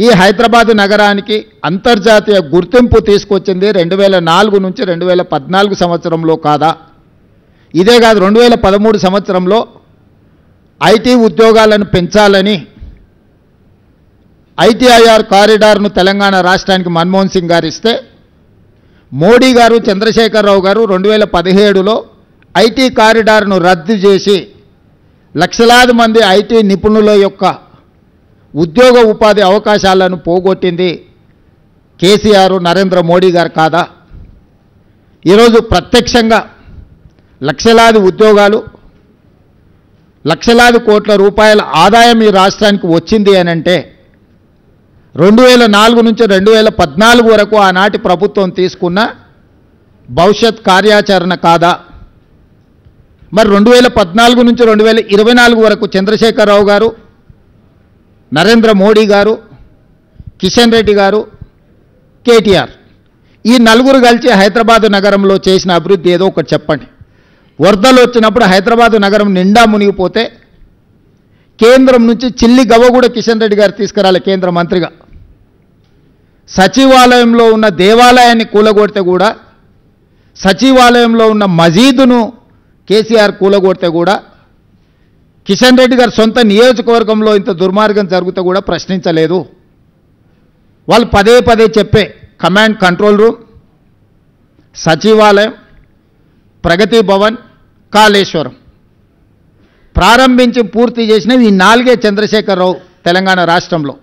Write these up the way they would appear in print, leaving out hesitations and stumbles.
ఈ హైదరాబాదు నగరానికి అంతర్జాతీయ గుర్తింపు తీసుకొచ్చింది 2004 నుంచి 2014 సంవత్సరంలో కాదా? ఇదే కాదు, 2013 సంవత్సరంలో ఐటీ ఉద్యోగాలను పెంచాలని ఐటీఐఆర్ కారిడార్ను తెలంగాణ రాష్ట్రానికి మన్మోహన్ సింగ్ గారు ఇస్తే, మోడీ గారు చంద్రశేఖరరావు గారు 2017లో ఐటీ కారిడార్ను రద్దు చేసి లక్షలాది మంది ఐటీ నిపుణుల యొక్క ఉద్యోగ ఉపాధి అవకాశాలను పోగొట్టింది కేసీఆర్, నరేంద్ర మోడీ గారు కాదా? ఈరోజు ప్రత్యక్షంగా లక్షలాది ఉద్యోగాలు, లక్షలాది కోట్ల రూపాయల ఆదాయం ఈ రాష్ట్రానికి వచ్చింది అని అంటే 2004 నుంచి 2014 వరకు ఆనాటి ప్రభుత్వం తీసుకున్న భవిష్యత్ కార్యాచరణ కాదా? మరి 2014 నుంచి 2024 వరకు చంద్రశేఖరరావు గారు, నరేంద్ర మోడీ గారు, కిషన్ రెడ్డి గారు, కేటీఆర్ ఈ నలుగురు కలిసి హైదరాబాదు నగరంలో చేసిన అభివృద్ధి ఏదో ఒకటి చెప్పండి. వరదలు వచ్చినప్పుడు హైదరాబాదు నగరం నిండా మునిగిపోతే కేంద్రం నుంచి చిల్లి గవ్వ కూడా కిషన్ రెడ్డి గారు తీసుకురాలి కేంద్ర మంత్రిగా. సచివాలయంలో ఉన్న దేవాలయాన్ని కూలగొడితే కూడా, సచివాలయంలో ఉన్న మసీదును కేసీఆర్ కూలగొడితే కూడా, కిషన్ రెడ్డి గారు సొంత నియోజకవర్గంలో ఇంత దుర్మార్గం జరిగితే కూడా ప్రశ్నించలేదు. వాళ్ళు పదే పదే చెప్పే కమాండ్ కంట్రోల్ రూమ్, సచివాలయం, ప్రగతి భవన్, కాళేశ్వరం ప్రారంభించి పూర్తి చేసినవి ఈ 4 చంద్రశేఖరరావు తెలంగాణ రాష్ట్రంలో.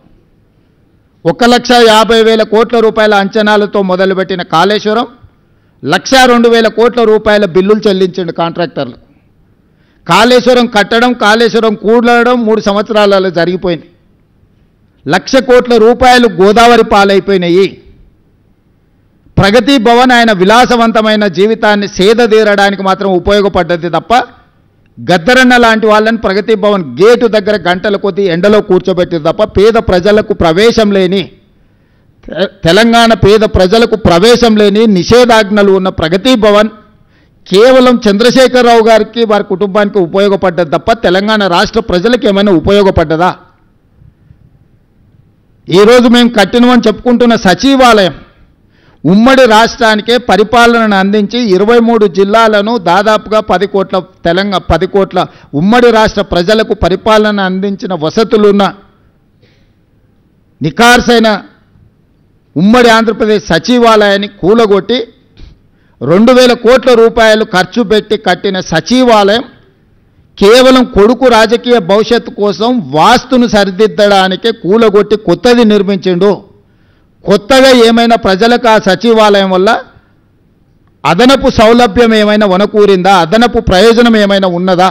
1,50,000 కోట్ల రూపాయల అంచనాలతో మొదలుపెట్టిన కాళేశ్వరం 1,02,000 కోట్ల రూపాయల బిల్లులు చెల్లించండి కాంట్రాక్టర్లు. కాళేశ్వరం కట్టడం, కాళేశ్వరం కూడడం 3 సంవత్సరాలలో జరిగిపోయింది. 1,00,000 కోట్ల రూపాయలు గోదావరి పాలైపోయినాయి. ప్రగతి భవన్ ఆయన విలాసవంతమైన జీవితాన్ని సేదతీరడానికి మాత్రం ఉపయోగపడ్డది తప్ప, గద్దరన్న లాంటి వాళ్ళని ప్రగతి భవన్ గేటు దగ్గర గంటల కొద్దీ ఎండలో కూర్చోబెట్టింది తప్ప, పేద ప్రజలకు ప్రవేశం లేని, తెలంగాణ పేద ప్రజలకు ప్రవేశం లేని నిషేధాజ్ఞలు ఉన్న ప్రగతి భవన్ కేవలం చంద్రశేఖరరావు గారికి, వారి కుటుంబానికి ఉపయోగపడ్డది తప్ప తెలంగాణ రాష్ట్ర ప్రజలకు ఏమైనా ఉపయోగపడ్డదా? ఈరోజు మేము కట్టినమని చెప్పుకుంటున్న సచివాలయం ఉమ్మడి రాష్ట్రానికే పరిపాలనను అందించి 23 జిల్లాలను దాదాపుగా 10 కోట్ల ఉమ్మడి రాష్ట్ర ప్రజలకు పరిపాలన అందించిన వసతులున్న నికార్సైన ఉమ్మడి ఆంధ్రప్రదేశ్ సచివాలయాన్ని కూలగొట్టి 2,000 కోట్ల రూపాయలు ఖర్చు పెట్టి కట్టిన సచివాలయం కేవలం కొడుకు రాజకీయ భవిష్యత్తు కోసం వాస్తును సరిదిద్దడానికే కూలగొట్టి కొత్తది నిర్మించిండు. కొత్తగా ఏమైనా ప్రజలకు ఆ సచివాలయం వల్ల అదనపు సౌలభ్యం ఏమైనా వనకూరిందా? అదనపు ప్రయోజనం ఏమైనా ఉన్నదా?